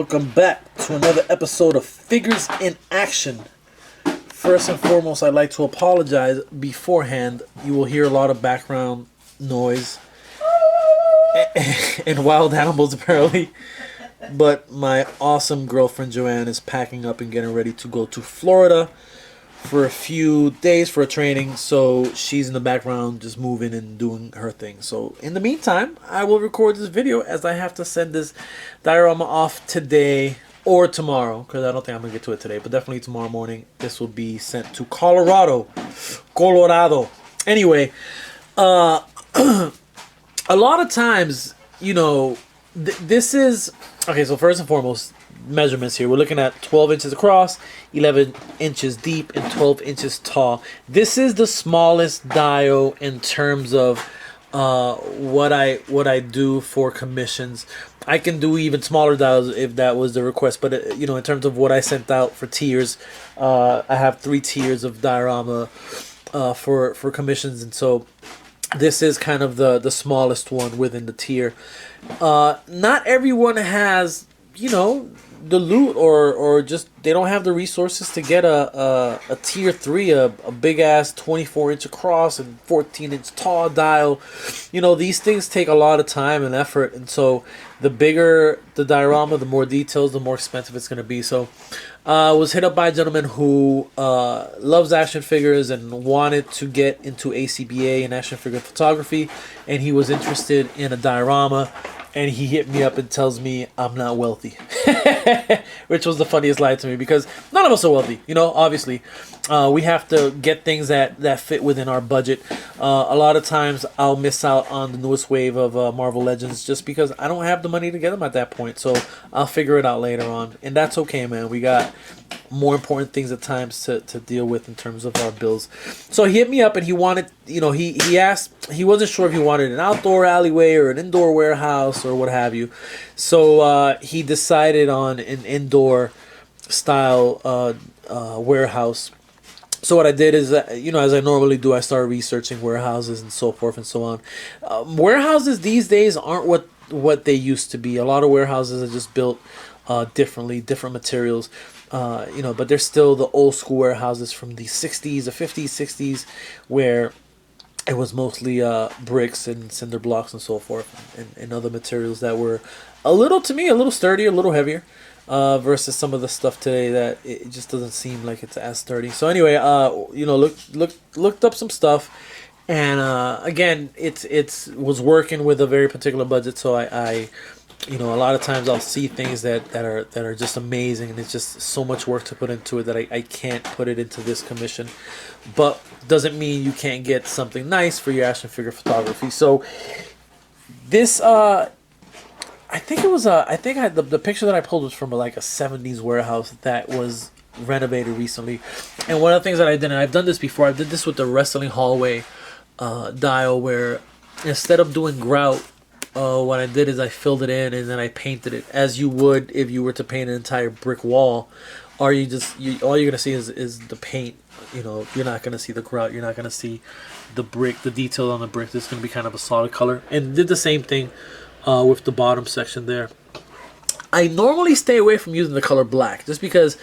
welcome back to another episode of Figures in Action. First and foremost, I'd like to apologize beforehand. You will hear a lot of background noise and wild animals apparently. But my awesome girlfriend Joanne is packing up and getting ready to go to Florida for a few days for a training, so she's in the background just moving and doing her thing. So in the meantime, I will record this video as I have to send this diorama off today or tomorrow, because I don't think I'm gonna get to it today, but definitely tomorrow morning this will be sent to Colorado. Anyway, a lot of times, you know, this is okay. So first and foremost, measurements here. We're looking at 12 inches across, 11 inches deep, and 12 inches tall. This is the smallest dial in terms of what I do for commissions. I can do even smaller dials if that was the request, but you know, in terms of what I sent out for tiers, I have 3 tiers of diorama for commissions, and so this is kind of the smallest one within the tier. Not everyone has, you know, the loot or just they don't have the resources to get a tier 3, a big ass 24-inch across and 14-inch tall dial. You know, these things take a lot of time and effort, and so the bigger the diorama, the more details, the more expensive it's going to be. So I was hit up by a gentleman who loves action figures and wanted to get into ACBA and action figure photography, and he was interested in a diorama. And he hit me up and tells me I'm not wealthy, which was the funniest lie to me, because none of us are wealthy. You know, obviously, we have to get things that fit within our budget. A lot of times I'll miss out on the newest wave of Marvel Legends just because I don't have the money to get them at that point. So I'll figure it out later on, and that's okay, man. We got more important things at times to deal with in terms of our bills. So he hit me up and he wanted, you know, he asked, he wasn't sure if he wanted an outdoor alleyway or an indoor warehouse or what have you. So he decided on an indoor style warehouse. So what I did is, you know, as I normally do, I started researching warehouses and so forth and so on. Warehouses these days aren't what they used to be. A lot of warehouses are just built differently, different materials. You know, but they're still the old school warehouses from the 60s, the 50s, 60s, where it was mostly bricks and cinder blocks and so forth, and other materials that were a little sturdier, a little heavier, versus some of the stuff today that it just doesn't seem like it's as sturdy. So anyway, you know, looked up some stuff, and again, it was working with a very particular budget, so I you know, a lot of times I'll see things that are just amazing, and it's just so much work to put into it that I can't put it into this commission. But doesn't mean you can't get something nice for your action figure photography. So this I think it was the picture that I pulled was from like a 70s warehouse that was renovated recently. And one of the things that I did, and I've done this before, I did this with the wrestling hallway dial, where instead of doing grout, what I did is I filled it in and then I painted it as you would if you were to paint an entire brick wall. Or all you're gonna see is the paint. You know, you're not gonna see the grout. You're not gonna see the brick, the detail on the brick. It's gonna be kind of a solid color. And did the same thing with the bottom section there. I normally stay away from using the color black just because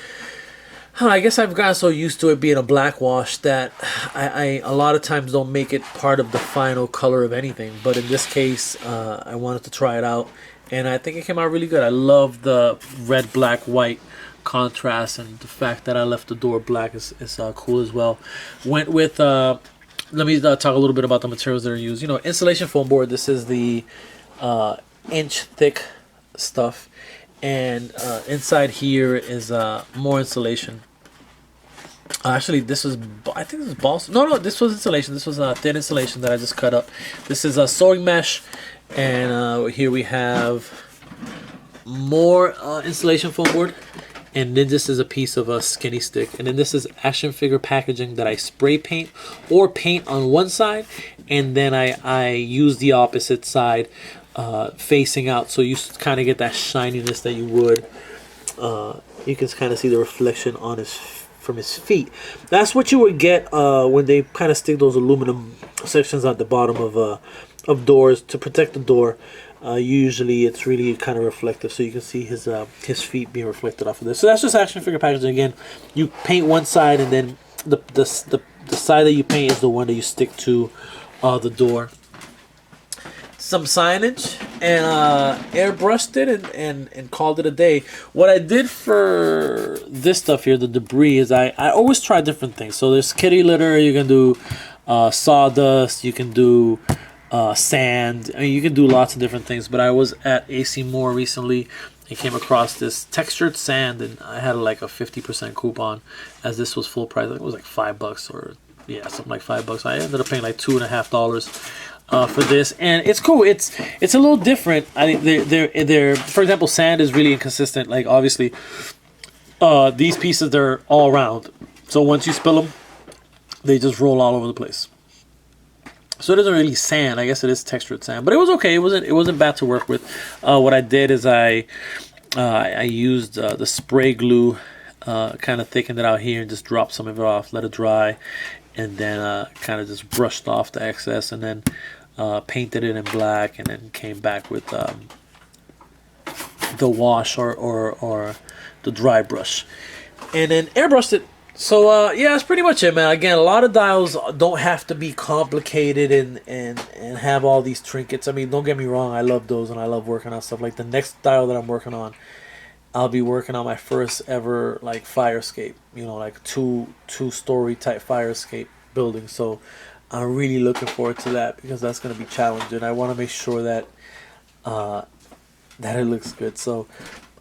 I guess I've gotten so used to it being a black wash that I a lot of times don't make it part of the final color of anything. But in this case, I wanted to try it out, and I think it came out really good. I love the red, black, white contrast, and the fact that I left the door black is cool as well. Went with, let me talk a little bit about the materials that are used. You know, insulation foam board. This is the inch thick stuff. And inside here is more insulation. Actually, this was, I think this was balsa. No, this was insulation. This was thin insulation that I just cut up. This is a sewing mesh. And here we have more insulation foam board. And then this is a piece of a skinny stick. And then this is action figure packaging that I spray paint or paint on one side. And then I use the opposite side facing out, so you kind of get that shininess that you would. You can kind of see the reflection on from his feet. That's what you would get when they kind of stick those aluminum sections at the bottom of doors to protect the door. Usually it's really kind of reflective, so you can see his feet being reflected off of this. So that's just action figure packaging. Again, you paint one side, and then the side that you paint is the one that you stick to the door. Some signage, and airbrushed it, and called it a day. What I did for this stuff here, the debris, is I always try different things. So there's kitty litter, you can do sawdust, you can do sand. I mean, you can do lots of different things. But I was at AC Moore recently and came across this textured sand, and I had like a 50% coupon, as this was full price. I think it was like $5, or yeah, something like $5. I ended up paying like $2.50 for this, and it's cool. It's a little different. I think they're for example, sand is really inconsistent. Like obviously, these pieces, they're all round, so once you spill them, they just roll all over the place. So it isn't really sand. I guess it is textured sand, but it was okay. It wasn't bad to work with. What I did is I used the spray glue, kind of thickened it out here, and just dropped some of it off, let it dry, and then kind of just brushed off the excess, and then painted it in black, and then came back with the wash or the dry brush, and then airbrushed it. So yeah, that's pretty much it, man. Again, a lot of dials don't have to be complicated and have all these trinkets. I mean, don't get me wrong, I love those, and I love working on stuff. Like the next dial that I'm working on, I'll be working on my first ever like fire escape, you know, like two-story type fire escape building. So I'm really looking forward to that, because that's going to be challenging. I want to make sure that that it looks good. So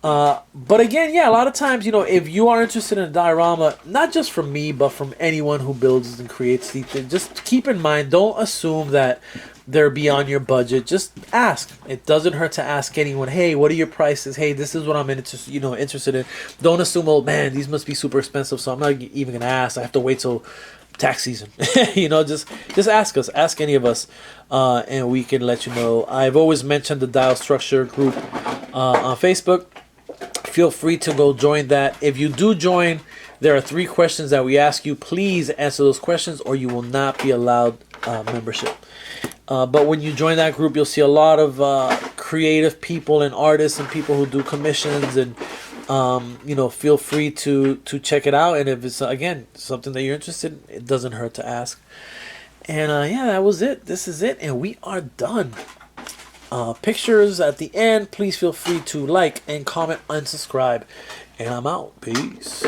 but again, yeah, a lot of times, you know, if you are interested in a diorama, not just from me, but from anyone who builds and creates these things, just keep in mind, don't assume that they're beyond your budget. Just ask. It doesn't hurt to ask anyone, hey, what are your prices? Hey, this is what I'm interested in. Don't assume, oh man, these must be super expensive, so I'm not even gonna ask. I have to wait till tax season. You know, just ask us, ask any of us, and we can let you know. I've always mentioned the Dial Structure group on Facebook. Feel free to go join that. If you do join, there are 3 questions that we ask you. Please answer those questions, or you will not be allowed membership. But when you join that group, you'll see a lot of creative people and artists and people who do commissions, and you know, feel free to check it out. And if it's again something that you're interested in, it doesn't hurt to ask. And yeah, that was it. This is it, and we are done. Pictures at the end. Please feel free to like and comment and subscribe. And I'm out. Peace.